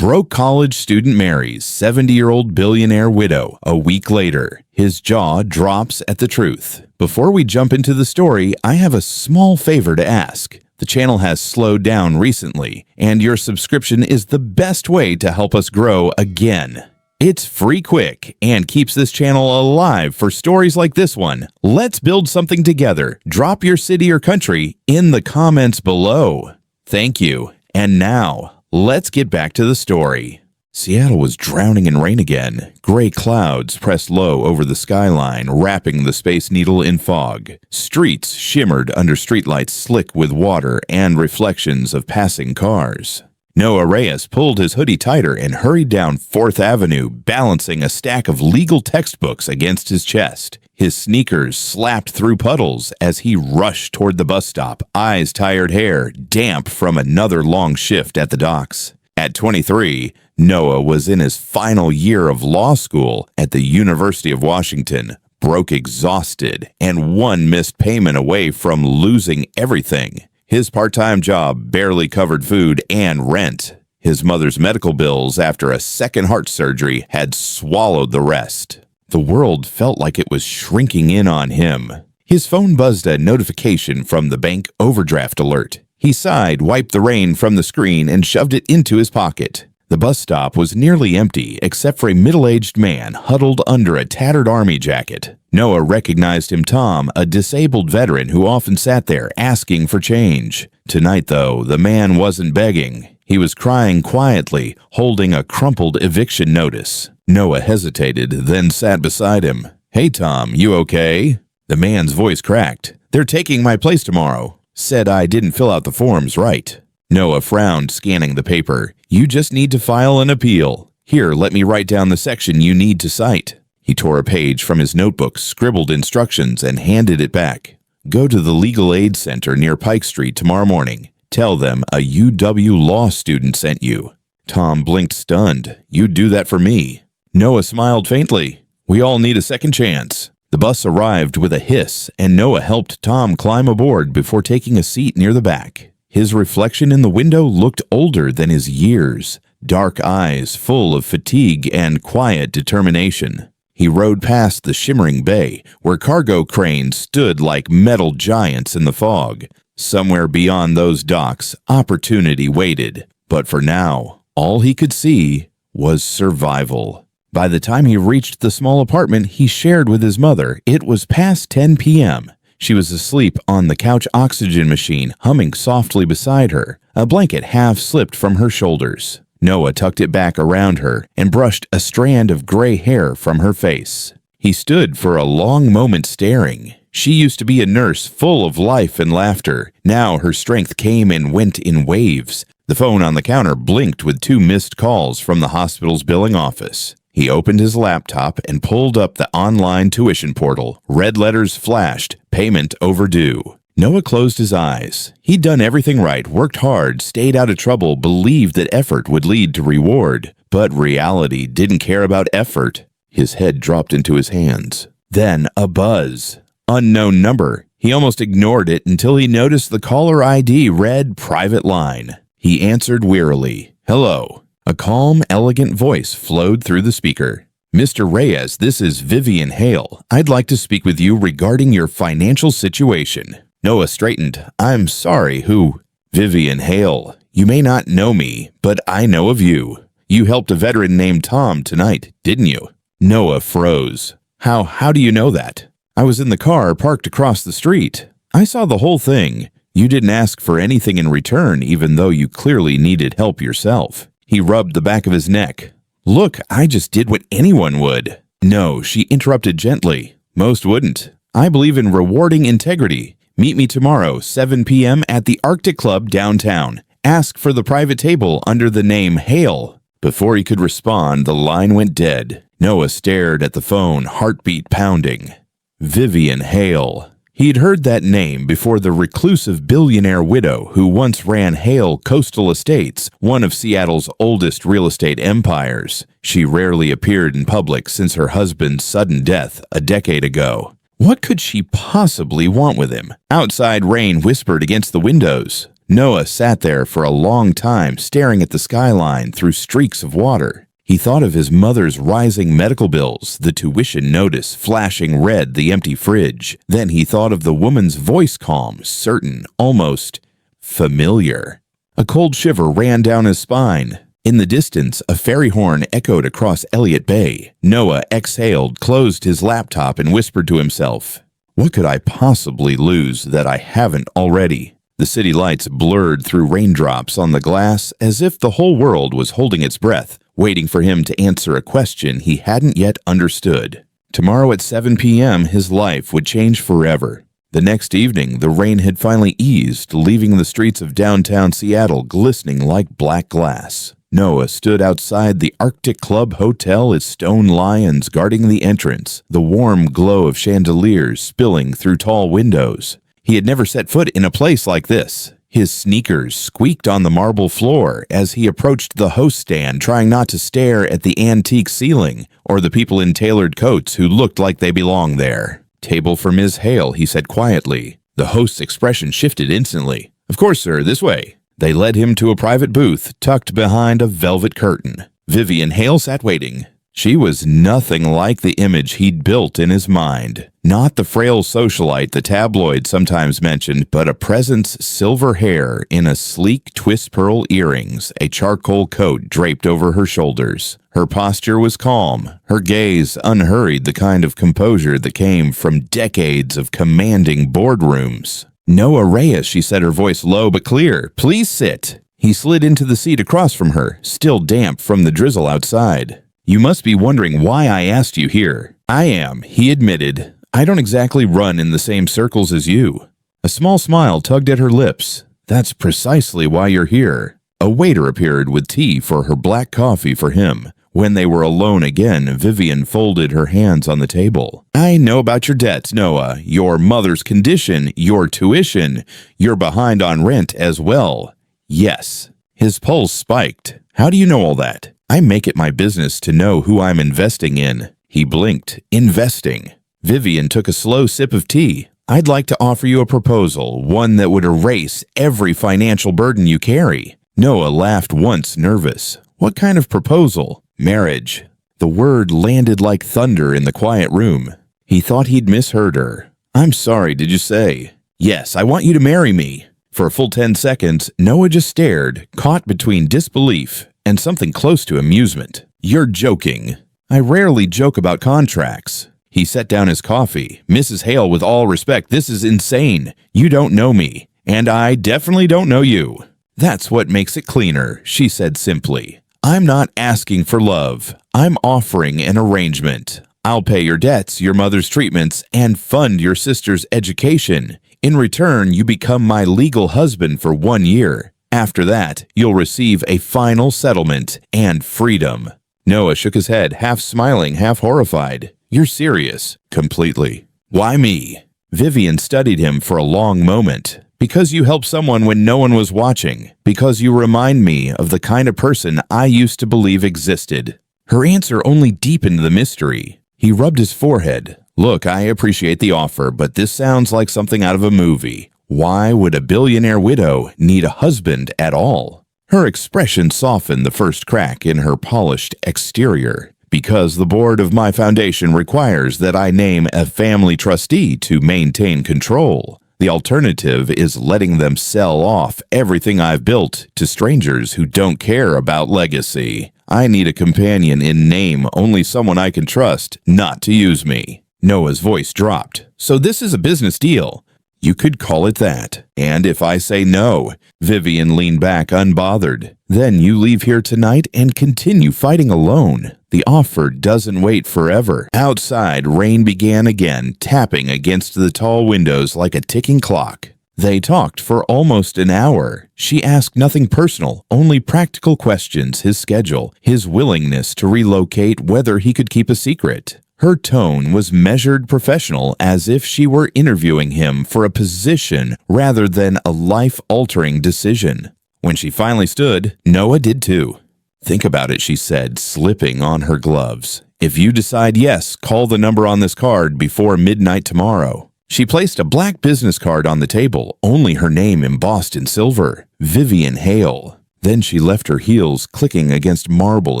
Broke college student marries 70-year-old billionaire widow a week later. His jaw drops at the truth. Before we jump into the story, I have a small favor to ask. The channel has slowed down recently, and your subscription is the best way to help us grow again. It's free quick and keeps this channel alive for stories like this one. Let's build something together. Drop your city or country in the comments below. Thank you. And now, let's get back to the story. Seattle was drowning in rain again. Gray clouds pressed low over the skyline, wrapping the Space Needle in fog. Streets shimmered under streetlights slick with water and reflections of passing cars. Noah Reyes pulled his hoodie tighter and hurried down 4th Avenue, balancing a stack of legal textbooks against his chest. His sneakers slapped through puddles as he rushed toward the bus stop, eyes tired hair, damp from another long shift at the docks. At 23, Noah was in his final year of law school at the University of Washington, broke exhausted, and one missed payment away from losing everything. His part-time job barely covered food and rent. His mother's medical bills after a second heart surgery had swallowed the rest. The world felt like it was shrinking in on him. His phone buzzed a notification from the bank overdraft alert. He sighed, wiped the rain from the screen, and shoved it into his pocket. The bus stop was nearly empty except for a middle-aged man huddled under a tattered army jacket. Noah recognized him Tom, a disabled veteran who often sat there asking for change. Tonight, though, the man wasn't begging. He was crying quietly, holding a crumpled eviction notice. Noah hesitated, then sat beside him. "Hey, Tom, you okay?" The man's voice cracked. "They're taking my place tomorrow. Said I didn't fill out the forms right." Noah frowned, scanning the paper. "You just need to file an appeal. Here, let me write down the section you need to cite." He tore a page from his notebook, scribbled instructions, and handed it back. "Go to the Legal Aid Center near Pike Street tomorrow morning. Tell them a UW law student sent you." Tom blinked, stunned. "You'd do that for me." Noah smiled faintly. "We all need a second chance." The bus arrived with a hiss, and Noah helped Tom climb aboard before taking a seat near the back. His reflection in the window looked older than his years, dark eyes full of fatigue and quiet determination. He rode past the shimmering bay, where cargo cranes stood like metal giants in the fog. Somewhere beyond those docks, opportunity waited. But for now, all he could see was survival. By the time he reached the small apartment he shared with his mother, it was past 10 p.m. She was asleep on the couch oxygen machine, humming softly beside her. A blanket half slipped from her shoulders. Noah tucked it back around her and brushed a strand of gray hair from her face. He stood for a long moment staring. She used to be a nurse full of life and laughter. Now her strength came and went in waves. The phone on the counter blinked with 2 missed calls from the hospital's billing office. He opened his laptop and pulled up the online tuition portal. Red letters flashed, "Payment overdue." Noah closed his eyes. He'd done everything right, worked hard, stayed out of trouble, believed that effort would lead to reward. But reality didn't care about effort. His head dropped into his hands. Then a buzz. Unknown number. He almost ignored it until he noticed the caller ID read "Private Line." He answered wearily. "Hello." A calm, elegant voice flowed through the speaker. "Mr. Reyes, this is Vivian Hale. I'd like to speak with you regarding your financial situation." Noah straightened. "I'm sorry, who?" "Vivian Hale. You may not know me, but I know of you. You helped a veteran named Tom tonight, didn't you?" Noah froze. How do you know that?" "I was in the car parked across the street. I saw the whole thing. You didn't ask for anything in return, even though you clearly needed help yourself." He rubbed the back of his neck. "Look, I just did what anyone would." "No," she interrupted gently. "Most wouldn't. I believe in rewarding integrity. Meet me tomorrow, 7 p.m. at the Arctic Club downtown. Ask for the private table under the name Hale." Before he could respond, the line went dead. Noah stared at the phone, heartbeat pounding. Vivian Hale. He'd heard that name before the reclusive billionaire widow who once ran Hale Coastal Estates, one of Seattle's oldest real estate empires. She rarely appeared in public since her husband's sudden death a decade ago. What could she possibly want with him? Outside rain whispered against the windows. Noah sat there for a long time staring at the skyline through streaks of water. He thought of his mother's rising medical bills, the tuition notice flashing red, the empty fridge. Then he thought of the woman's voice, calm, certain, almost familiar. A cold shiver ran down his spine. In the distance, a ferry horn echoed across Elliott Bay. Noah exhaled, closed his laptop, and whispered to himself, "What could I possibly lose that I haven't already?" The city lights blurred through raindrops on the glass as if the whole world was holding its breath, waiting for him to answer a question he hadn't yet understood. Tomorrow at 7 p.m., his life would change forever. The next evening, the rain had finally eased, leaving the streets of downtown Seattle glistening like black glass. Noah stood outside the Arctic Club Hotel, its stone lions guarding the entrance, the warm glow of chandeliers spilling through tall windows. He had never set foot in a place like this. His sneakers squeaked on the marble floor as he approached the host stand, trying not to stare at the antique ceiling or the people in tailored coats who looked like they belonged there. "Table for Ms. Hale," he said quietly. The host's expression shifted instantly. "Of course, sir, this way." They led him to a private booth tucked behind a velvet curtain. Vivian Hale sat waiting. She was nothing like the image he'd built in his mind. Not the frail socialite the tabloids sometimes mentioned, but a presence, silver hair in a sleek twist pearl earrings, a charcoal coat draped over her shoulders. Her posture was calm, her gaze unhurried, the kind of composure that came from decades of commanding boardrooms. "Noah Reyes," she said, her voice low but clear. "Please sit." He slid into the seat across from her, still damp from the drizzle outside. "You must be wondering why I asked you here." "I am," he admitted. "I don't exactly run in the same circles as you." A small smile tugged at her lips. "That's precisely why you're here." A waiter appeared with tea for her black coffee for him. When they were alone again, Vivian folded her hands on the table. "I know about your debts, Noah, your mother's condition, your tuition. You're behind on rent as well." "Yes." His pulse spiked. "How do you know all that?" "I make it my business to know who I'm investing in." He blinked. "Investing." Vivian took a slow sip of tea. "I'd like to offer you a proposal, one that would erase every financial burden you carry." Noah laughed once, nervous. "What kind of proposal?" "Marriage." The word landed like thunder in the quiet room. He thought he'd misheard her. "I'm sorry, did you say?" "Yes, I want you to marry me." For a full 10 seconds, Noah just stared, caught between disbelief and something close to amusement. "You're joking." "I rarely joke about contracts." He set down his coffee. "Mrs. Hale, with all respect, this is insane. You don't know me, and I definitely don't know you." "That's what makes it cleaner," she said simply. "I'm not asking for love. I'm offering an arrangement. I'll pay your debts, your mother's treatments, and fund your sister's education. In return, you become my legal husband for 1 year. After that, you'll receive a final settlement and freedom." Noah shook his head, half smiling, half horrified. "You're serious?" "Completely." "Why me?" Vivian studied him for a long moment. "Because you helped someone when no one was watching. Because you remind me of the kind of person I used to believe existed." Her answer only deepened the mystery. He rubbed his forehead. "Look, I appreciate the offer, but this sounds like something out of a movie. Why would a billionaire widow need a husband at all?" Her expression softened the first crack in her polished exterior. "Because the board of my foundation requires that I name a family trustee to maintain control. The alternative is letting them sell off everything I've built to strangers who don't care about legacy. I need a companion in name, only someone I can trust, not to use me." Noah's voice dropped. "So this is a business deal?" "You could call it that. And if I say no," Vivian leaned back unbothered, "then you leave here tonight and continue fighting alone. The offer doesn't wait forever." Outside, rain began again, tapping against the tall windows like a ticking clock. They talked for almost an hour. She asked nothing personal, only practical questions, his schedule, his willingness to relocate, whether he could keep a secret. Her tone was measured, professional, as if she were interviewing him for a position rather than a life-altering decision. When she finally stood, Noah did too. "Think about it," she said, slipping on her gloves. "If you decide yes, call the number on this card before midnight tomorrow." She placed a black business card on the table, only her name embossed in silver, Vivian Hale. Then she left her heels clicking against marble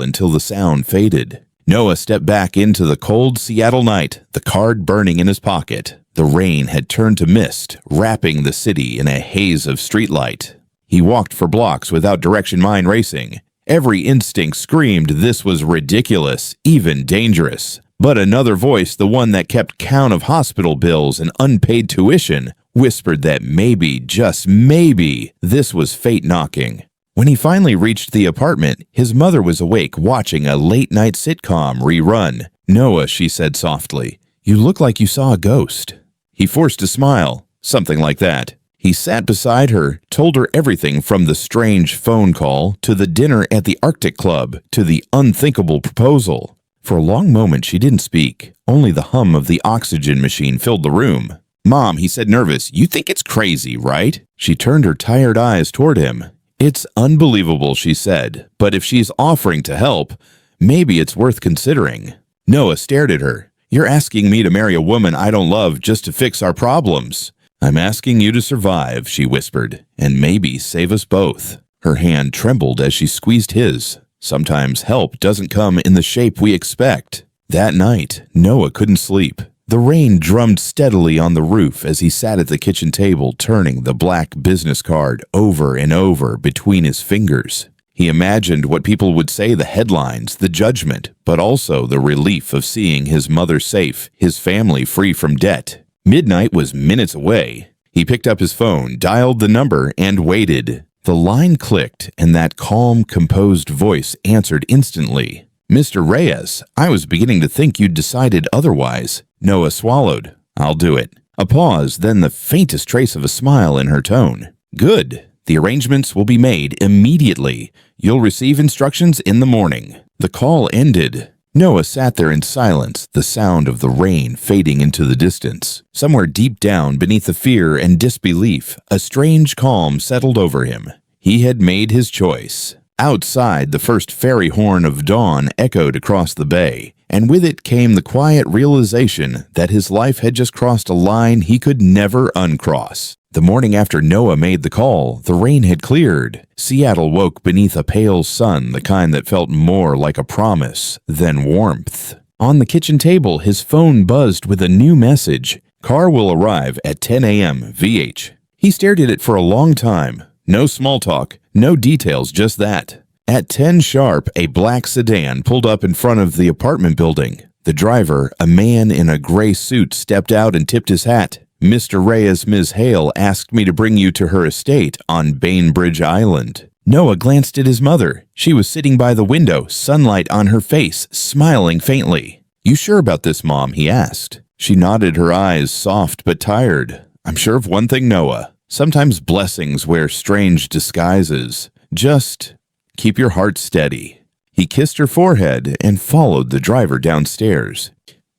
until the sound faded. Noah stepped back into the cold Seattle night, the card burning in his pocket. The rain had turned to mist, wrapping the city in a haze of streetlight. He walked for blocks without direction, mind racing. Every instinct screamed this was ridiculous, even dangerous. But another voice, the one that kept count of hospital bills and unpaid tuition, whispered that maybe, just maybe, this was fate knocking. When he finally reached the apartment, his mother was awake watching a late-night sitcom rerun. "Noah," she said softly, "you look like you saw a ghost." He forced a smile, something like that. He sat beside her, told her everything from the strange phone call to the dinner at the Arctic Club to the unthinkable proposal. For a long moment she didn't speak. Only the hum of the oxygen machine filled the room. "Mom," he said, nervous, "you think it's crazy, right?" She turned her tired eyes toward him. "It's unbelievable," she said, "but if she's offering to help, maybe it's worth considering." Noah stared at her. "You're asking me to marry a woman I don't love just to fix our problems." "I'm asking you to survive," she whispered, "and maybe save us both." Her hand trembled as she squeezed his. Sometimes help doesn't come in the shape we expect. That night, Noah couldn't sleep. The rain drummed steadily on the roof as he sat at the kitchen table, turning the black business card over and over between his fingers. He imagined what people would say, the headlines, the judgment, but also the relief of seeing his mother safe, his family free from debt. Midnight was minutes away. He picked up his phone, dialed the number, and waited. The line clicked, and that calm, composed voice answered instantly. "Mr. Reyes, I was beginning to think you'd decided otherwise." Noah swallowed. "I'll do it." A pause, then the faintest trace of a smile in her tone. "Good. The arrangements will be made immediately. You'll receive instructions in the morning." The call ended. Noah sat there in silence, the sound of the rain fading into the distance. Somewhere deep down beneath the fear and disbelief, a strange calm settled over him. He had made his choice. Outside, the first fairy horn of dawn echoed across the bay, and with it came the quiet realization that his life had just crossed a line he could never uncross. The morning after Noah made the call, the rain had cleared. Seattle woke beneath a pale sun, the kind that felt more like a promise than warmth. On the kitchen table, his phone buzzed with a new message. "Car will arrive at 10 a.m. VH." He stared at it for a long time. No small talk, no details, just that. At 10 sharp, a black sedan pulled up in front of the apartment building. The driver, a man in a gray suit, stepped out and tipped his hat. "Mr. Reyes, Ms. Hale asked me to bring you to her estate on Bainbridge Island." Noah glanced at his mother. She was sitting by the window, sunlight on her face, smiling faintly. "You sure about this, Mom?" he asked. She nodded, her eyes soft but tired. "I'm sure of one thing, Noah. Sometimes blessings wear strange disguises. Just keep your heart steady." He kissed her forehead and followed the driver downstairs.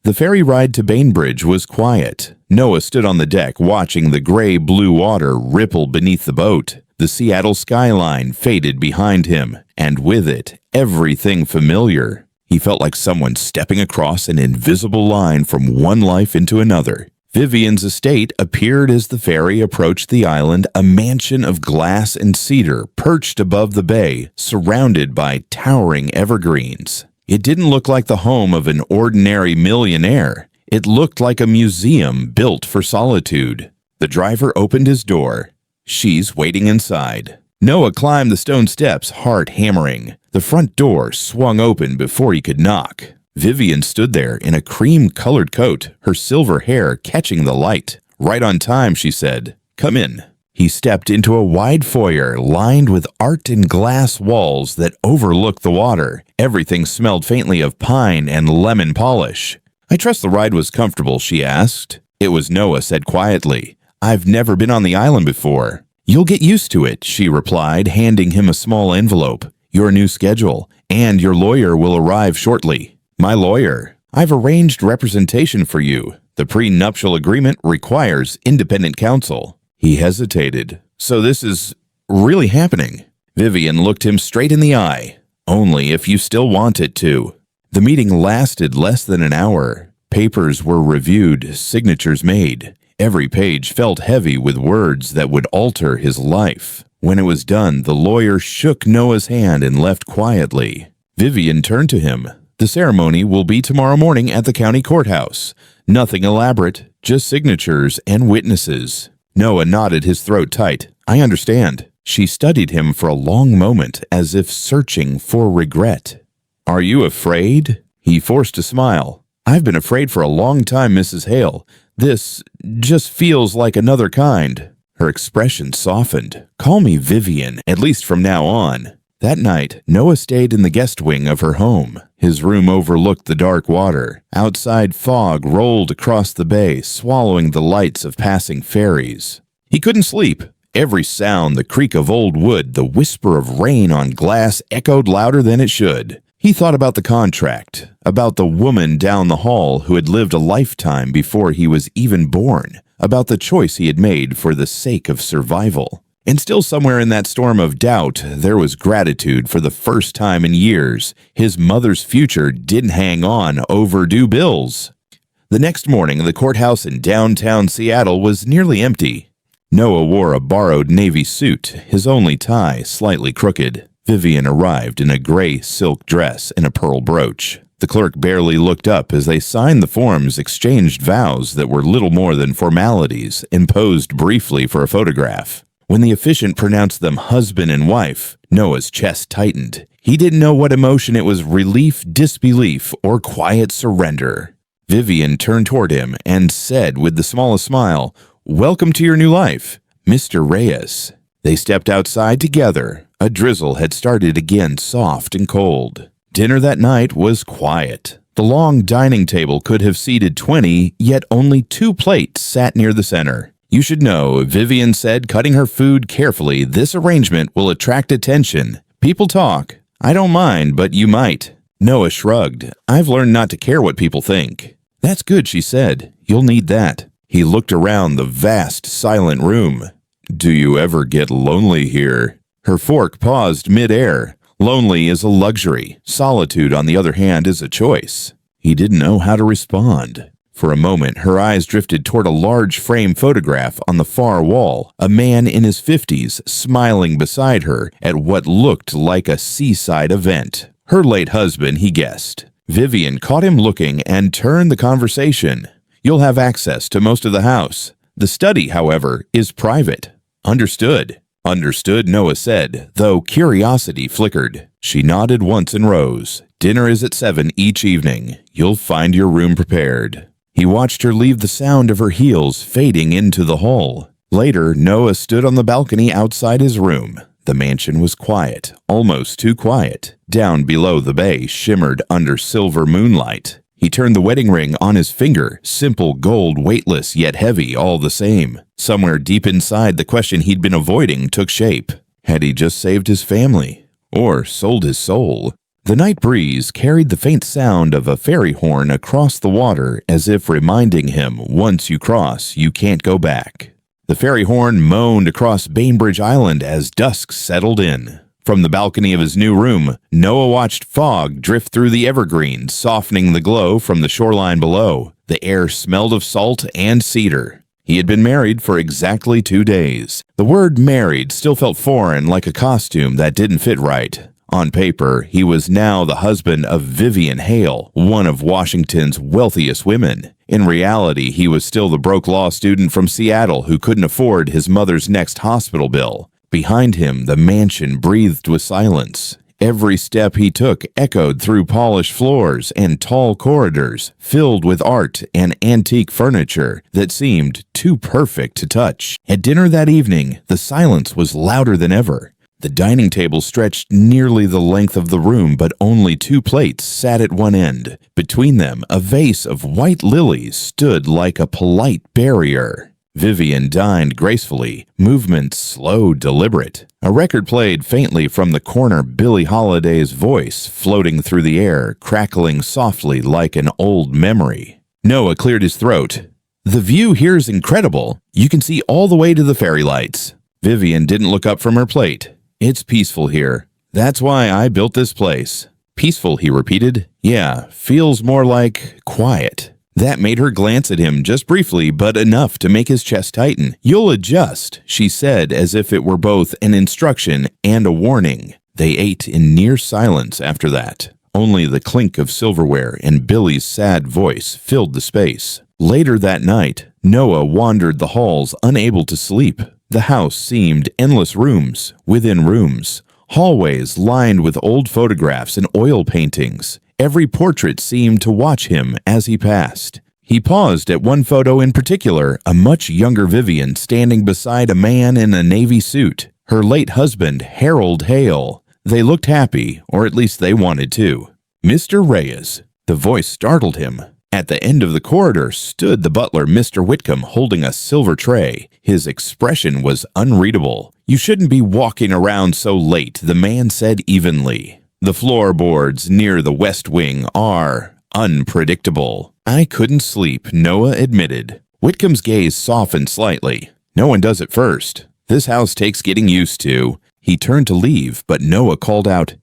The ferry ride to Bainbridge was quiet. Noah stood on the deck watching the gray-blue water ripple beneath the boat. The Seattle skyline faded behind him, and with it, everything familiar. He felt like someone stepping across an invisible line from one life into another. Vivian's estate appeared as the ferry approached the island, a mansion of glass and cedar perched above the bay, surrounded by towering evergreens. It didn't look like the home of an ordinary millionaire. It looked like a museum built for solitude. The driver opened his door. "She's waiting inside." Noah climbed the stone steps, heart hammering. The front door swung open before he could knock. Vivian stood there in a cream-colored coat, her silver hair catching the light. "Right on time," she said. "Come in." He stepped into a wide foyer lined with art and glass walls that overlooked the water. Everything smelled faintly of pine and lemon polish. "I trust the ride was comfortable," she asked. It was Noah said quietly. "I've never been on the island before." "You'll get used to it," she replied, handing him a small envelope. "Your new schedule, and your lawyer will arrive shortly." "My lawyer? I've arranged representation for you. The prenuptial agreement requires independent counsel." He hesitated. "So this is really happening?" Vivian looked him straight in the eye. "Only if you still want it to." The meeting lasted less than an hour. Papers were reviewed, signatures made. Every page felt heavy with words that would alter his life. When it was done, the lawyer shook Noah's hand and left quietly. Vivian turned to him. "The ceremony will be tomorrow morning at the county courthouse. Nothing elaborate, just signatures and witnesses." Noah nodded, his throat tight. "I understand." She studied him for a long moment, as if searching for regret. "Are you afraid?" He forced a smile. "I've been afraid for a long time, Mrs. Hale. This just feels like another kind." Her expression softened. "Call me Vivian, at least from now on." That night, Noah stayed in the guest wing of her home. His room overlooked the dark water. Outside, fog rolled across the bay, swallowing the lights of passing ferries. He couldn't sleep. Every sound, the creak of old wood, the whisper of rain on glass echoed louder than it should. He thought about the contract, about the woman down the hall who had lived a lifetime before he was even born, about the choice he had made for the sake of survival. And still somewhere in that storm of doubt, there was gratitude for the first time in years. His mother's future didn't hang on overdue bills. The next morning, the courthouse in downtown Seattle was nearly empty. Noah wore a borrowed navy suit, his only tie slightly crooked. Vivian arrived in a gray silk dress and a pearl brooch. The clerk barely looked up as they signed the forms, exchanged vows that were little more than formalities, and posed briefly for a photograph. When the officiant pronounced them husband and wife, Noah's chest tightened. He didn't know what emotion it was: relief, disbelief, or quiet surrender. Vivian turned toward him and said with the smallest smile, "Welcome to your new life, Mr. Reyes." They stepped outside together. A drizzle had started again, soft and cold. Dinner that night was quiet. The long dining table could have seated 20, yet only 2 plates sat near the center. "You should know," Vivian said, cutting her food carefully, "this arrangement will attract attention. People talk. I don't mind, but you might." Noah shrugged. "I've learned not to care what people think." "That's good," she said. "You'll need that." He looked around the vast, silent room. "Do you ever get lonely here?" Her fork paused mid-air. Lonely is a luxury. Solitude, on the other hand, is a choice. He didn't know how to respond. For a moment, her eyes drifted toward a large frame photograph on the far wall, a man in his 50s smiling beside her at what looked like a seaside event. Her late husband, he guessed. Vivian caught him looking and turned the conversation. "You'll have access to most of the house. The study, however, is private." "Understood." "Understood," Noah said, though curiosity flickered. She nodded once and rose. "Dinner is at 7 each evening. You'll find your room prepared." He watched her leave, the sound of her heels fading into the hall. Later, Noah stood on the balcony outside his room. The mansion was quiet, almost too quiet. Down below, the bay shimmered under silver moonlight. He turned the wedding ring on his finger, simple gold, weightless yet heavy all the same. Somewhere deep inside, the question he'd been avoiding took shape. Had he just saved his family? Or sold his soul? The night breeze carried the faint sound of a ferry horn across the water, as if reminding him, once you cross, you can't go back. The ferry horn moaned across Bainbridge Island as dusk settled in. From the balcony of his new room, Noah watched fog drift through the evergreens, softening the glow from the shoreline below. The air smelled of salt and cedar. He had been married for exactly 2 days. The word married still felt foreign, like a costume that didn't fit right. On paper, he was now the husband of Vivian Hale, one of Washington's wealthiest women. In reality, he was still the broke law student from Seattle who couldn't afford his mother's next hospital bill. Behind him, the mansion breathed with silence. Every step he took echoed through polished floors and tall corridors filled with art and antique furniture that seemed too perfect to touch. At dinner that evening, the silence was louder than ever. The dining table stretched nearly the length of the room, but only 2 plates sat at one end. Between them, a vase of white lilies stood like a polite barrier. Vivian dined gracefully, movements slow, deliberate. A record played faintly from the corner, Billie Holiday's voice floating through the air, crackling softly like an old memory. Noah cleared his throat. "The view here is incredible. You can see all the way to the fairy lights." Vivian didn't look up from her plate. "It's peaceful here. That's why I built this place." "Peaceful," he repeated. "Yeah, feels more like quiet." That made her glance at him just briefly, but enough to make his chest tighten. "You'll adjust," she said, as if it were both an instruction and a warning. They ate in near silence after that. Only the clink of silverware and Billy's sad voice filled the space. Later that night, Noah wandered the halls, unable to sleep. The house seemed endless rooms within rooms, hallways lined with old photographs and oil paintings. Every portrait seemed to watch him as he passed. He paused at one photo in particular, a much younger Vivian standing beside a man in a navy suit, her late husband, Harold Hale. They looked happy, or at least they wanted to. "Mr. Reyes." The voice startled him. At the end of the corridor stood the butler, Mr. Whitcomb, holding a silver tray. His expression was unreadable. "You shouldn't be walking around so late," the man said evenly. "The floorboards near the west wing are unpredictable." "I couldn't sleep," Noah admitted. Whitcomb's gaze softened slightly. "No one does at first. This house takes getting used to." He turned to leave, but Noah called out,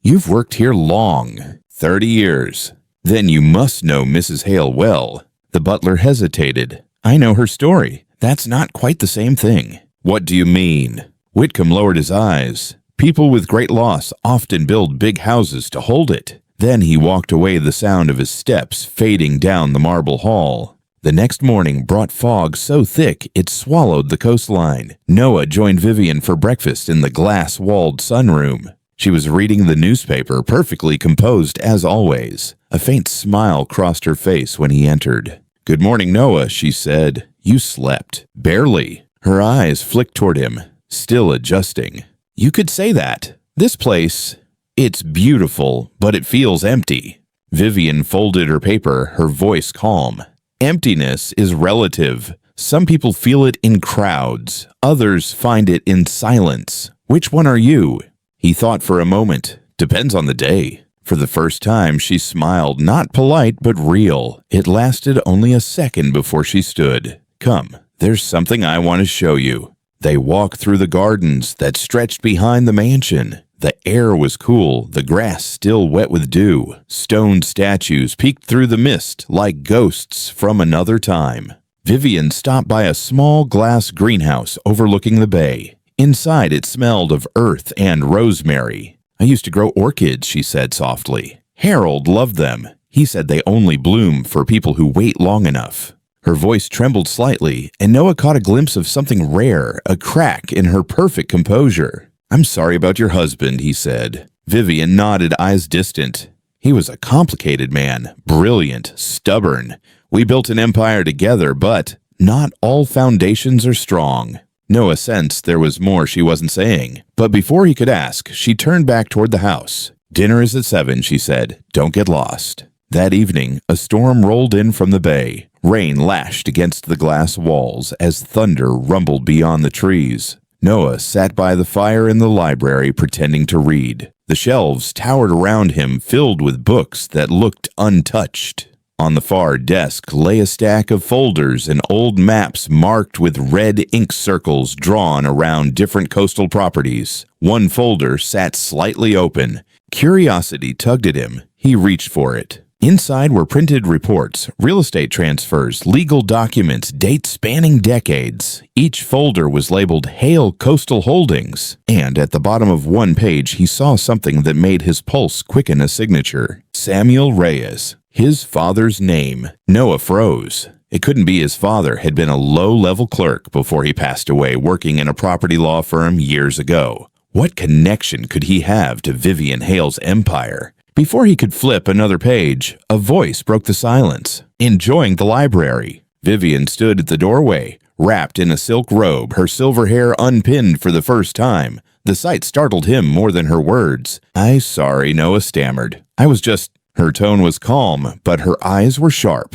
"You've worked here long. 30 years. Then you must know Mrs. Hale well." The butler hesitated. "I know her story. That's not quite the same thing." "What do you mean?" Whitcomb lowered his eyes. "People with great loss often build big houses to hold it." Then he walked away, the sound of his steps fading down the marble hall. The next morning brought fog so thick it swallowed the coastline. Noah joined Vivian for breakfast in the glass-walled sunroom. She was reading the newspaper, perfectly composed as always. A faint smile crossed her face when he entered. "Good morning, Noah," she said. "You slept." "Barely." Her eyes flicked toward him, still adjusting. "You could say that. This place, it's beautiful, but it feels empty." Vivian folded her paper, her voice calm. "Emptiness is relative. Some people feel it in crowds. Others find it in silence. Which one are you?" He thought for a moment. "Depends on the day." For the first time, she smiled, not polite, but real. It lasted only a second before she stood. "Come, there's something I want to show you." They walked through the gardens that stretched behind the mansion. The air was cool, the grass still wet with dew. Stone statues peeked through the mist like ghosts from another time. Vivian stopped by a small glass greenhouse overlooking the bay. Inside, it smelled of earth and rosemary. "I used to grow orchids," she said softly. "Harold loved them. He said they only bloom for people who wait long enough." Her voice trembled slightly, and Noah caught a glimpse of something rare, a crack in her perfect composure. "I'm sorry about your husband," he said. Vivian nodded, eyes distant. "He was a complicated man, brilliant, stubborn. We built an empire together, but not all foundations are strong." Noah sensed there was more she wasn't saying, but before he could ask, she turned back toward the house. "Dinner is at 7, she said. "Don't get lost." That evening, a storm rolled in from the bay. Rain lashed against the glass walls as thunder rumbled beyond the trees. Noah sat by the fire in the library pretending to read. The shelves towered around him, filled with books that looked untouched. On the far desk lay a stack of folders and old maps marked with red ink circles drawn around different coastal properties. One folder sat slightly open. Curiosity tugged at him. He reached for it. Inside were printed reports, real estate transfers, legal documents, dates spanning decades. Each folder was labeled Hale Coastal Holdings, and at the bottom of one page he saw something that made his pulse quicken, a signature. Samuel Reyes. His father's name. Noah froze. It couldn't be his father had been a low-level clerk before he passed away working in a property law firm years ago. What connection could he have to Vivian Hale's empire? Before he could flip another page, a voice broke the silence. "Enjoying the library." Vivian stood at the doorway, wrapped in a silk robe, her silver hair unpinned for the first time. The sight startled him more than her words. "I'm sorry," Noah stammered. "I was just—" Her tone was calm, but her eyes were sharp.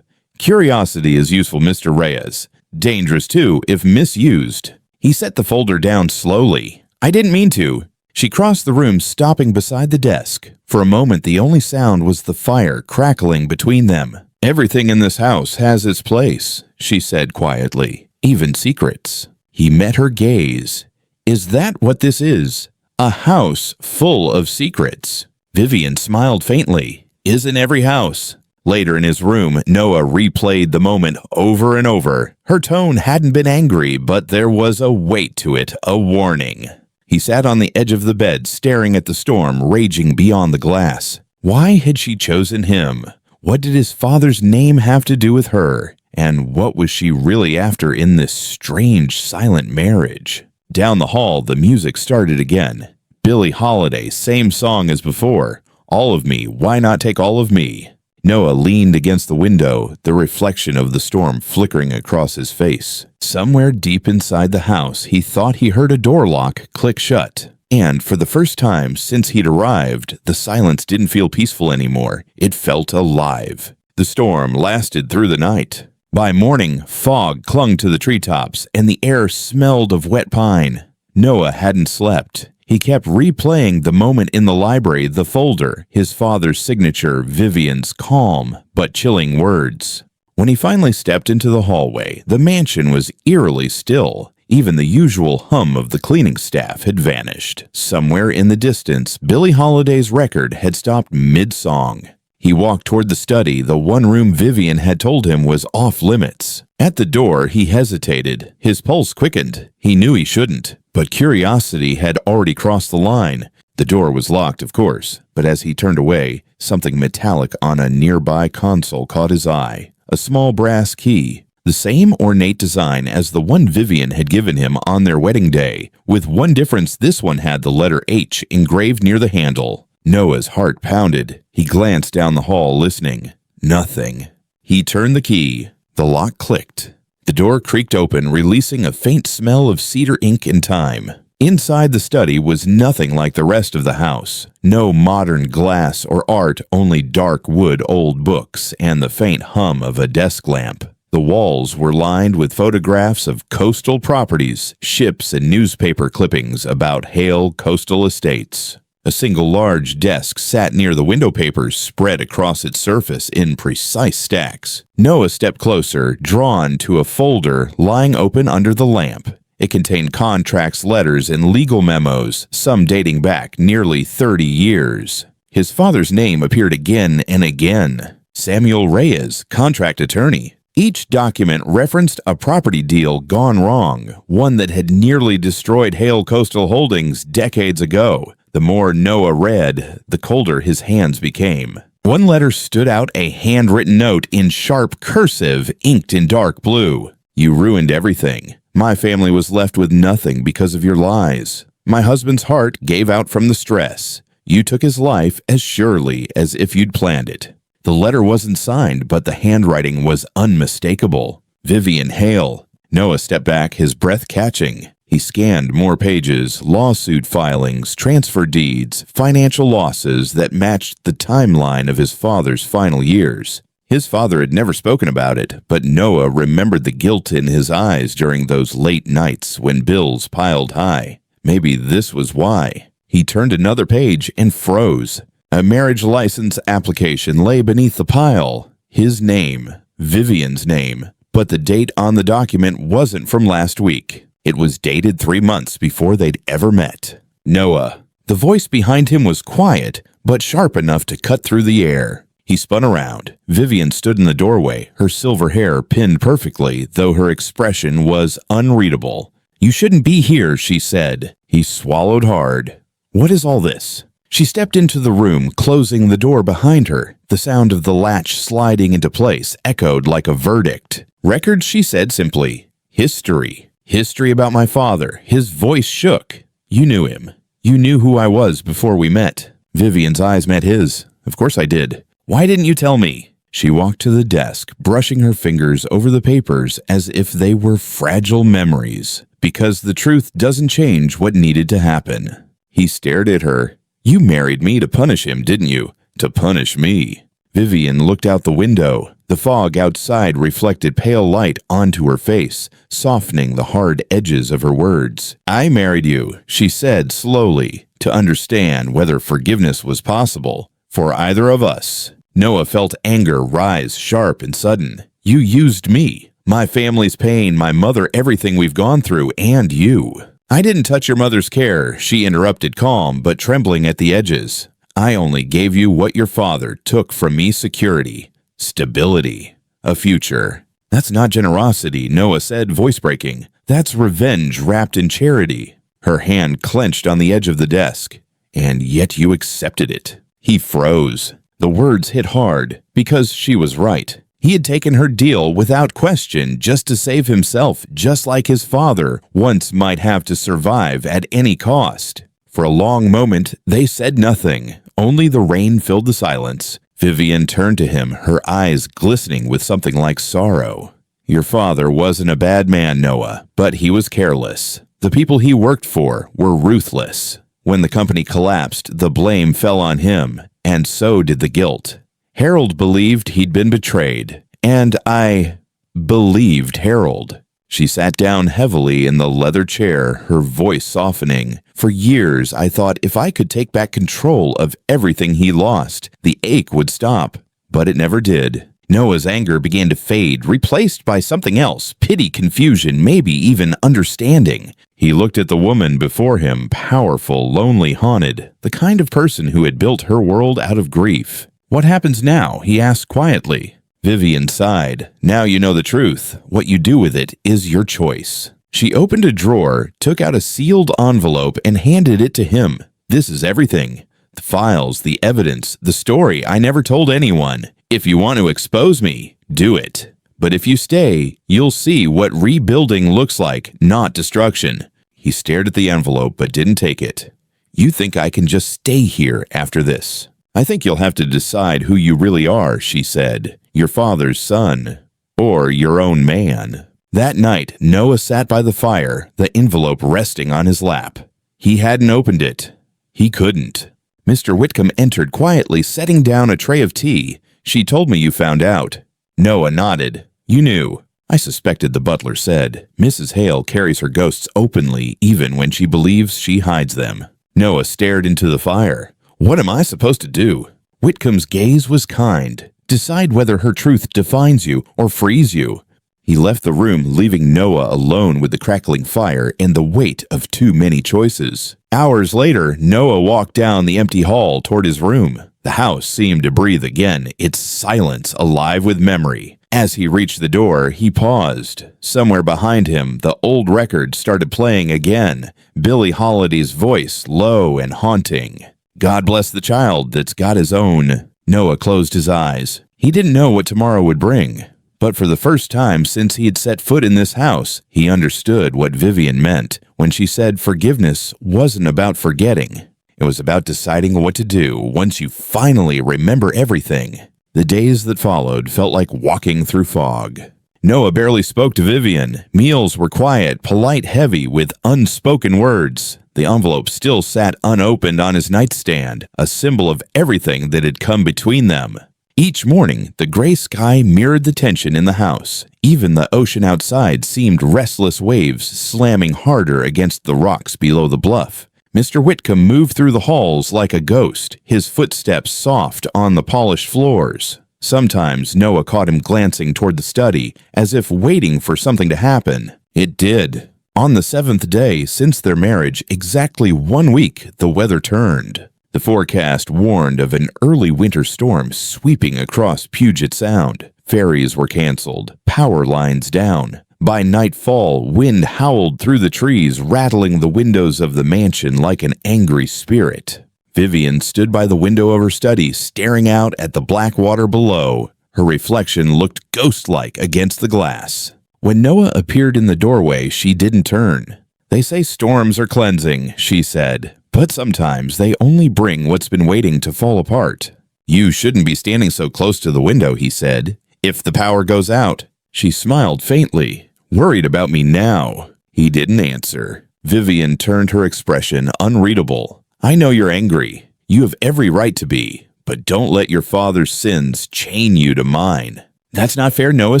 "Curiosity is useful, Mr. Reyes. Dangerous, too, if misused." He set the folder down slowly. "I didn't mean to." She crossed the room, stopping beside the desk. For a moment, the only sound was the fire crackling between them. "Everything in this house has its place," she said quietly. "Even secrets." He met her gaze. "Is that what this is? A house full of secrets?" Vivian smiled faintly. "Isn't every house? Later in his room, Noah replayed the moment over and over. Her tone hadn't been angry, but there was a weight to it, a warning. He sat on the edge of the bed, staring at the storm raging beyond the glass. Why had she chosen him? What did his father's name have to do with her? And what was she really after in this strange, silent marriage? Down the hall, the music started again. Billie Holiday, same song as before. All of me, why not take all of me? Noah leaned against the window, the reflection of the storm flickering across his face. Somewhere deep inside the house, he thought he heard a door lock click shut. And for the first time since he'd arrived, the silence didn't feel peaceful anymore. It felt alive. The storm lasted through the night. By morning, fog clung to the treetops, and the air smelled of wet pine. Noah hadn't slept. He kept replaying the moment in the library, the folder, his father's signature, Vivian's calm but chilling words. When he finally stepped into the hallway, the mansion was eerily still. Even the usual hum of the cleaning staff had vanished. Somewhere in the distance, Billie Holiday's record had stopped mid-song. He walked toward the study, the one room Vivian had told him was off-limits. At the door, he hesitated. His pulse quickened. He knew he shouldn't, but curiosity had already crossed the line. The door was locked, of course, but as he turned away, something metallic on a nearby console caught his eye. A small brass key. The same ornate design as the one Vivian had given him on their wedding day, with one difference: this one had the letter H engraved near the handle. Noah's heart pounded. He glanced down the hall, listening. Nothing. He turned the key. The lock clicked. The door creaked open, releasing a faint smell of cedar ink and thyme. Inside the study was nothing like the rest of the house. No modern glass or art, only dark wood, old books, and the faint hum of a desk lamp. The walls were lined with photographs of coastal properties, ships, and newspaper clippings about Hale coastal estates. A single large desk sat near the window papers spread across its surface in precise stacks. Noah stepped closer, drawn to a folder lying open under the lamp. It contained contracts, letters, and legal memos, some dating back nearly 30 years. His father's name appeared again and again. Samuel Reyes, contract attorney. Each document referenced a property deal gone wrong, one that had nearly destroyed Hale Coastal Holdings decades ago. The more Noah read, the colder his hands became. One letter stood out, a handwritten note in sharp cursive, inked in dark blue. You ruined everything. My family was left with nothing because of your lies. My husband's heart gave out from the stress. You took his life as surely as if you'd planned it. The letter wasn't signed, but the handwriting was unmistakable. Vivian Hale. Noah stepped back, his breath catching. He scanned more pages, lawsuit filings, transfer deeds, financial losses that matched the timeline of his father's final years. His father had never spoken about it, but Noah remembered the guilt in his eyes during those late nights when bills piled high. Maybe this was why. He turned another page and froze. A marriage license application lay beneath the pile. His name, Vivian's name, but the date on the document wasn't from last week. It was dated 3 months before they'd ever met. Noah. The voice behind him was quiet, but sharp enough to cut through the air. He spun around. Vivian stood in the doorway, her silver hair pinned perfectly, though her expression was unreadable. You shouldn't be here, she said. He swallowed hard. What is all this? She stepped into the room, closing the door behind her. The sound of the latch sliding into place echoed like a verdict. Records, she said simply. History. History about my father. His voice shook. You knew him. You knew who I was before we met. Vivian's eyes met his. Of course I did. Why didn't you tell me? She walked to the desk, brushing her fingers over the papers as if they were fragile memories. Because the truth doesn't change what needed to happen. He stared at her. You married me to punish him, didn't you? To punish me. Vivian looked out the window. The fog outside reflected pale light onto her face, softening the hard edges of her words. I married you, she said slowly, to understand whether forgiveness was possible for either of us. Noah felt anger rise sharp and sudden. You used me, my family's pain, my mother, everything we've gone through, and you. I didn't touch your mother's care, she interrupted, calm but trembling at the edges. I only gave you what your father took from me, security. stability, a future. That's not generosity, Noah said, voice breaking. That's revenge wrapped in charity. Her hand clenched on the edge of the desk. And yet you accepted it. He froze. The words hit hard, because she was right. He had taken her deal without question just to save himself, just like his father once might have to survive at any cost. For a long moment, they said nothing. Only the rain filled the silence. Vivian turned to him, her eyes glistening with something like sorrow. Your father wasn't a bad man, Noah, but he was careless. The people he worked for were ruthless. When the company collapsed, the blame fell on him, and so did the guilt. Harold believed he'd been betrayed, and I believed Harold. She sat down heavily in the leather chair, her voice softening. For years, I thought if I could take back control of everything he lost, the ache would stop. But it never did. Noah's anger began to fade, replaced by something else, pity, confusion, maybe even understanding. He looked at the woman before him, powerful, lonely, haunted, the kind of person who had built her world out of grief. What happens now? He asked quietly. Vivian sighed. Now you know the truth. What you do with it is your choice. She opened a drawer, took out a sealed envelope, and handed it to him. This is everything. The files, the evidence, the story I never told anyone. If you want to expose me, do it. But if you stay, you'll see what rebuilding looks like, not destruction. He stared at the envelope but didn't take it. You think I can just stay here after this? I think you'll have to decide who you really are, she said. Your father's son, or your own man. That night, Noah sat by the fire, the envelope resting on his lap. He hadn't opened it. He couldn't. Mr. Whitcomb entered quietly, setting down a tray of tea. She told me you found out. Noah nodded. You knew. I suspected, the butler said. Mrs. Hale carries her ghosts openly, even when she believes she hides them. Noah stared into the fire. What am I supposed to do? Whitcomb's gaze was kind. Decide whether her truth defines you or frees you. He left the room, leaving Noah alone with the crackling fire and the weight of too many choices. Hours later, Noah walked down the empty hall toward his room. The house seemed to breathe again, its silence alive with memory. As he reached the door, he paused. Somewhere behind him, the old record started playing again, Billie Holiday's voice, low and haunting. God bless the child that's got his own. Noah closed his eyes. He didn't know what tomorrow would bring. But for the first time since he had set foot in this house, he understood what Vivian meant when she said forgiveness wasn't about forgetting. It was about deciding what to do once you finally remember everything. The days that followed felt like walking through fog. Noah barely spoke to Vivian. Meals were quiet, polite, heavy, with unspoken words. The envelope still sat unopened on his nightstand, a symbol of everything that had come between them. Each morning, the gray sky mirrored the tension in the house. Even the ocean outside seemed restless waves slamming harder against the rocks below the bluff. Mr. Whitcomb moved through the halls like a ghost, his footsteps soft on the polished floors. Sometimes Noah caught him glancing toward the study, as if waiting for something to happen. It did. On the 7th day since their marriage, exactly 1 week, the weather turned. The forecast warned of an early winter storm sweeping across Puget Sound. Ferries were canceled, power lines down. By nightfall, wind howled through the trees, rattling the windows of the mansion like an angry spirit. Vivian stood by the window of her study, staring out at the black water below. Her reflection looked ghost-like against the glass. When Noah appeared in the doorway, she didn't turn. They say storms are cleansing, she said, but sometimes they only bring what's been waiting to fall apart. You shouldn't be standing so close to the window, he said. If the power goes out. She smiled faintly. Worried about me now. He didn't answer. Vivian turned her expression unreadable. I know you're angry. You have every right to be, but don't let your father's sins chain you to mine. That's not fair, Noah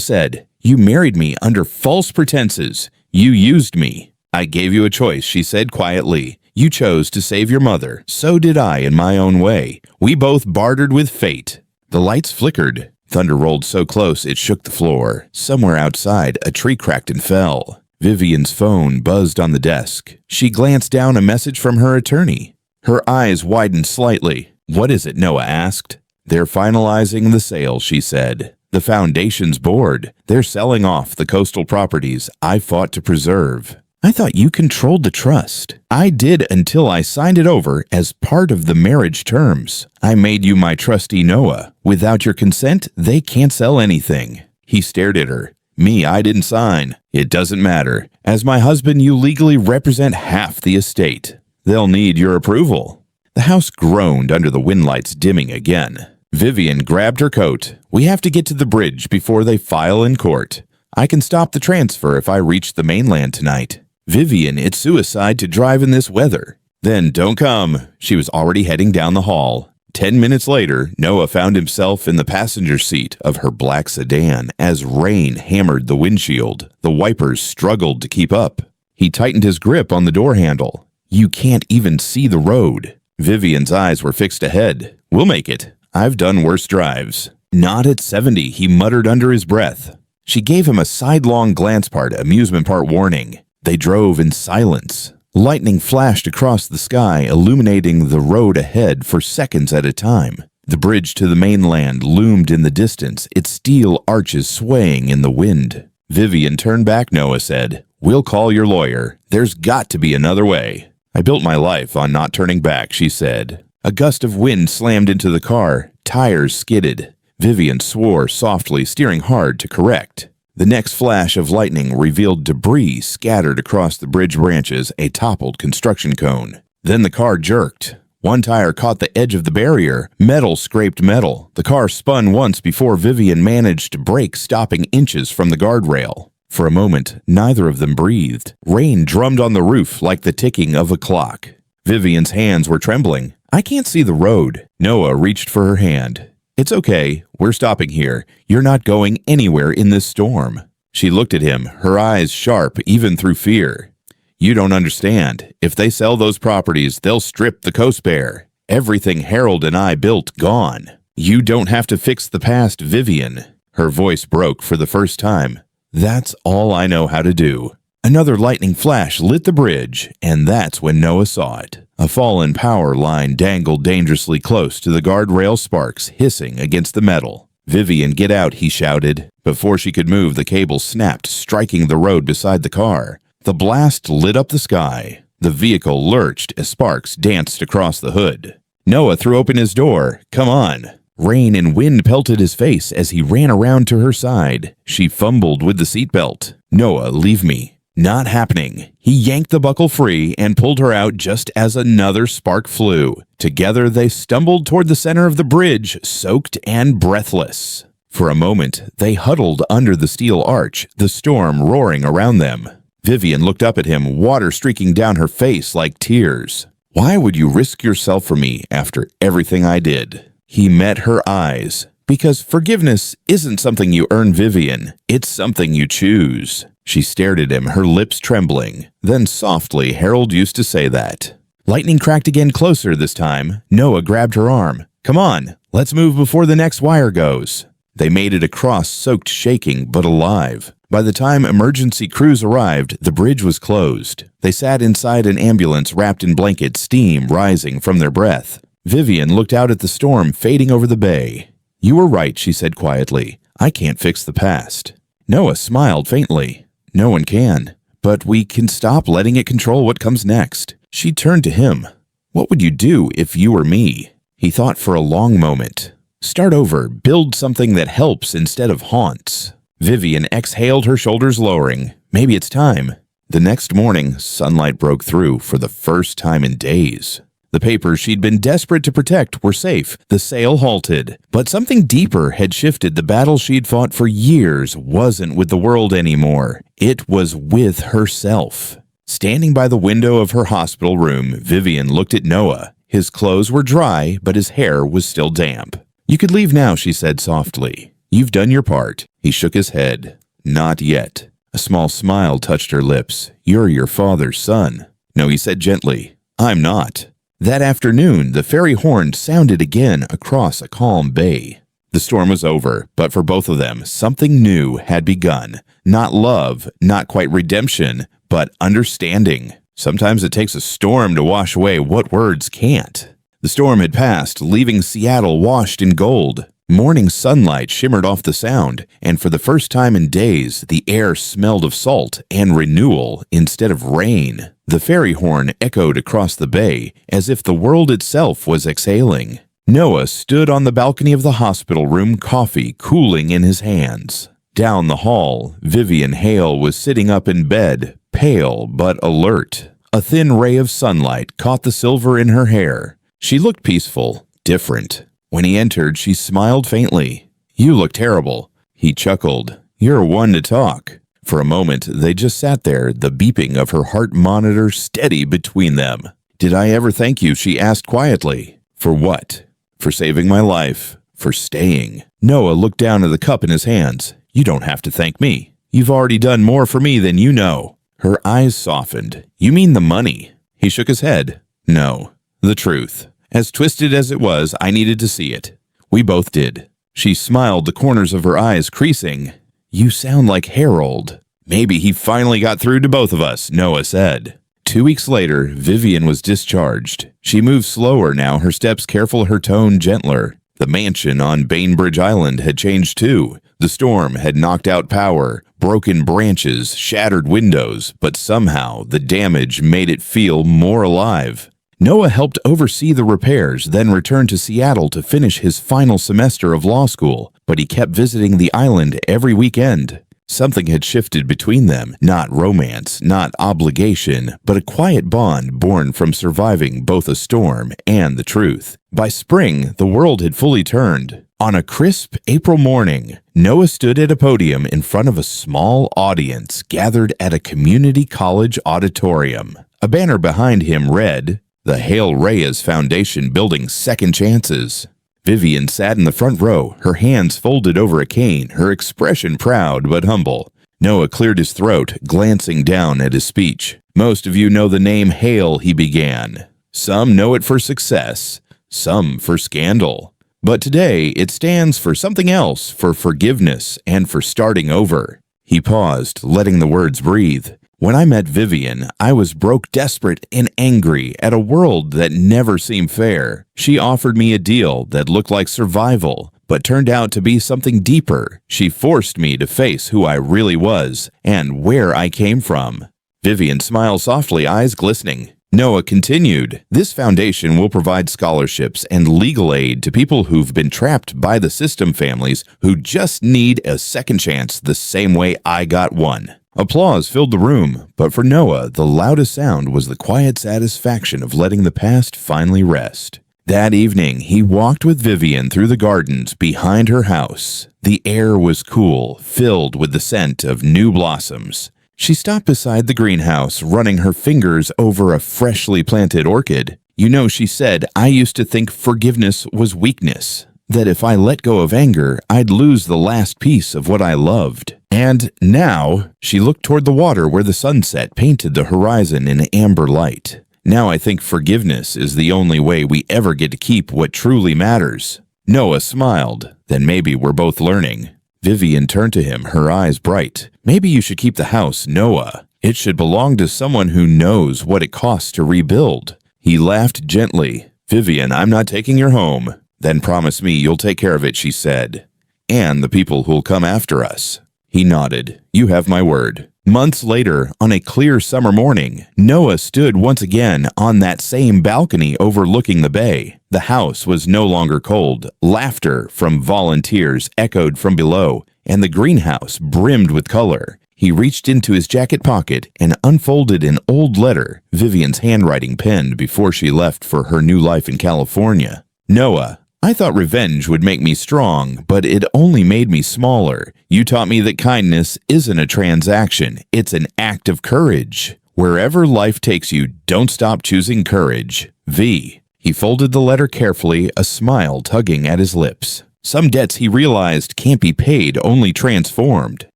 said. You married me under false pretenses. You used me. I gave you a choice, she said quietly. You chose to save your mother. So did I in my own way. We both bartered with fate. The lights flickered. Thunder rolled so close it shook the floor. Somewhere outside, a tree cracked and fell. Vivian's phone buzzed on the desk. She glanced down a message from her attorney. Her eyes widened slightly. What is it? Noah asked. They're finalizing the sale, she said. The foundation's board. They're selling off the coastal properties I fought to preserve. I thought you controlled the trust. I did until I signed it over as part of the marriage terms. I made you my trustee, Noah. Without your consent, they can't sell anything. He stared at her. Me, I didn't sign. It doesn't matter. As my husband, you legally represent half the estate. They'll need your approval. The house groaned under the wind lights dimming again. Vivian grabbed her coat. We have to get to the bridge before they file in court. I can stop the transfer if I reach the mainland tonight. Vivian, it's suicide to drive in this weather. Then don't come. She was already heading down the hall. 10 minutes later, Noah found himself in the passenger seat of her black sedan as rain hammered the windshield. The wipers struggled to keep up. He tightened his grip on the door handle. You can't even see the road. Vivian's eyes were fixed ahead. We'll make it. I've done worse drives. Not at 70, he muttered under his breath. She gave him a sidelong amusement park warning. They drove in silence. Lightning flashed across the sky, illuminating the road ahead for seconds at a time. The bridge to the mainland loomed in the distance, its steel arches swaying in the wind. Vivian turned back, Noah said. We'll call your lawyer. There's got to be another way. I built my life on not turning back, she said. A gust of wind slammed into the car. Tires skidded. Vivian swore softly, steering hard to correct. The next flash of lightning revealed debris scattered across the bridge branches, a toppled construction cone. Then the car jerked. One tire caught the edge of the barrier. Metal scraped metal. The car spun once before Vivian managed to brake, stopping inches from the guardrail. For a moment, neither of them breathed. Rain drummed on the roof like the ticking of a clock. Vivian's hands were trembling. I can't see the road. Noah reached for her hand. It's okay. We're stopping here. You're not going anywhere in this storm. She looked at him, her eyes sharp even through fear. You don't understand. If they sell those properties, they'll strip the coast bare. Everything Harold and I built gone. You don't have to fix the past, Vivian. Her voice broke for the first time. That's all I know how to do. Another lightning flash lit the bridge, and that's when Noah saw it. A fallen power line dangled dangerously close to the guardrail, sparks hissing against the metal. Vivian, get out, he shouted. Before she could move, the cable snapped, striking the road beside the car. The blast lit up the sky. The vehicle lurched as sparks danced across the hood. Noah threw open his door. Come on. Rain and wind pelted his face as he ran around to her side. She fumbled with the seatbelt. Noah, leave me. Not happening. He yanked the buckle free and pulled her out just as another spark flew. Together they stumbled toward the center of the bridge, soaked and breathless. For a moment, they huddled under the steel arch, the storm roaring around them. Vivian looked up at him, water streaking down her face like tears. Why would you risk yourself for me after everything I did? He met her eyes. Because forgiveness isn't something you earn, Vivian. It's something you choose. She stared at him, her lips trembling. Then softly, Harold used to say that. Lightning cracked again, closer this time. Noah grabbed her arm. Come on, let's move before the next wire goes. They made it across, soaked, shaking, but alive. By the time emergency crews arrived, the bridge was closed. They sat inside an ambulance wrapped in blankets, steam rising from their breath. Vivian looked out at the storm fading over the bay. You were right, she said quietly. I can't fix the past. Noah smiled faintly. No one can. But we can stop letting it control what comes next. She turned to him. What would you do if you were me? He thought for a long moment. Start over. Build something that helps instead of haunts. Vivian exhaled, her shoulders lowering. Maybe it's time. The next morning, sunlight broke through for the first time in days. The papers she'd been desperate to protect were safe. The sale halted. But something deeper had shifted. The battle she'd fought for years wasn't with the world anymore. It was with herself. Standing by the window of her hospital room, Vivian looked at Noah. His clothes were dry, but his hair was still damp. You could leave now, she said softly. You've done your part. He shook his head. Not yet. A small smile touched her lips. You're your father's son. No, he said gently. I'm not. That afternoon, the ferry horn sounded again across a calm bay. The storm was over, but for both of them, something new had begun. Not love, not quite redemption, but understanding. Sometimes it takes a storm to wash away what words can't. The storm had passed, leaving Seattle washed in gold. Morning sunlight shimmered off the sound, and for the first time in days, the air smelled of salt and renewal instead of rain. The ferry horn echoed across the bay as if the world itself was exhaling. Noah stood on the balcony of the hospital room, coffee cooling in his hands. Down the hall, Vivian Hale was sitting up in bed, pale but alert. A thin ray of sunlight caught the silver in her hair. She looked peaceful, different. When he entered, she smiled faintly. "You look terrible." He chuckled. "You're one to talk." For a moment, they just sat there, the beeping of her heart monitor steady between them. "Did I ever thank you?" she asked quietly. "For what?" "For saving my life. For staying." Noah looked down at the cup in his hands. "You don't have to thank me. You've already done more for me than you know." Her eyes softened. "You mean the money?" He shook his head. "No, the truth. As twisted as it was, I needed to see it. We both did." She smiled, the corners of her eyes creasing. "You sound like Harold." "Maybe he finally got through to both of us," Noah said. 2 weeks later, Vivian was discharged. She moved slower now, her steps careful, her tone gentler. The mansion on Bainbridge Island had changed too. The storm had knocked out power, broken branches, shattered windows, but somehow the damage made it feel more alive. Noah helped oversee the repairs, then returned to Seattle to finish his final semester of law school, but he kept visiting the island every weekend. Something had shifted between them, not romance, not obligation, but a quiet bond born from surviving both a storm and the truth. By spring, the world had fully turned. On a crisp April morning, Noah stood at a podium in front of a small audience gathered at a community college auditorium. A banner behind him read, "The Hale Reyes Foundation Building Second Chances." Vivian sat in the front row, her hands folded over a cane, her expression proud but humble. Noah cleared his throat, glancing down at his speech. "Most of you know the name Hale," he began. "Some know it for success, some for scandal. But today it stands for something else, for forgiveness and for starting over." He paused, letting the words breathe. "When I met Vivian, I was broke, desperate, and angry at a world that never seemed fair. She offered me a deal that looked like survival, but turned out to be something deeper. She forced me to face who I really was and where I came from." Vivian smiled softly, eyes glistening. Noah continued, "This foundation will provide scholarships and legal aid to people who've been trapped by the system, families who just need a second chance the same way I got one." Applause filled the room, but for Noah, the loudest sound was the quiet satisfaction of letting the past finally rest. That evening, he walked with Vivian through the gardens behind her house. The air was cool, filled with the scent of new blossoms. She stopped beside the greenhouse, running her fingers over a freshly planted orchid. "You know," she said, "I used to think forgiveness was weakness. That if I let go of anger, I'd lose the last piece of what I loved. And now," she looked toward the water where the sunset painted the horizon in amber light. "Now I think forgiveness is the only way we ever get to keep what truly matters." Noah smiled. "Then maybe we're both learning." Vivian turned to him, her eyes bright. "Maybe you should keep the house, Noah. It should belong to someone who knows what it costs to rebuild." He laughed gently. "Vivian, I'm not taking your home." "Then promise me you'll take care of it," she said. "And the people who'll come after us." He nodded. "You have my word." Months later, on a clear summer morning, Noah stood once again on that same balcony overlooking the bay. The house was no longer cold. Laughter from volunteers echoed from below, and the greenhouse brimmed with color. He reached into his jacket pocket and unfolded an old letter, Vivian's handwriting penned before she left for her new life in California. "Noah, I thought revenge would make me strong, but it only made me smaller. You taught me that kindness isn't a transaction, it's an act of courage. Wherever life takes you, don't stop choosing courage. V." He folded the letter carefully, a smile tugging at his lips. Some debts he realized can't be paid, only transformed.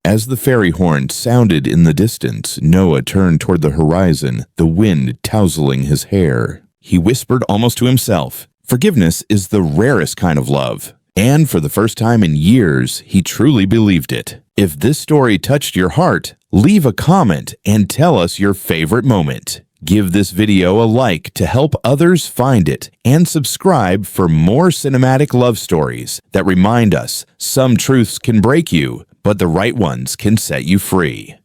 As the ferry horn sounded in the distance, Noah turned toward the horizon, the wind tousling his hair. He whispered almost to himself, "Forgiveness is the rarest kind of love." And for the first time in years, he truly believed it. If this story touched your heart, leave a comment and tell us your favorite moment. Give this video a like to help others find it, and subscribe for more cinematic love stories that remind us some truths can break you, but the right ones can set you free.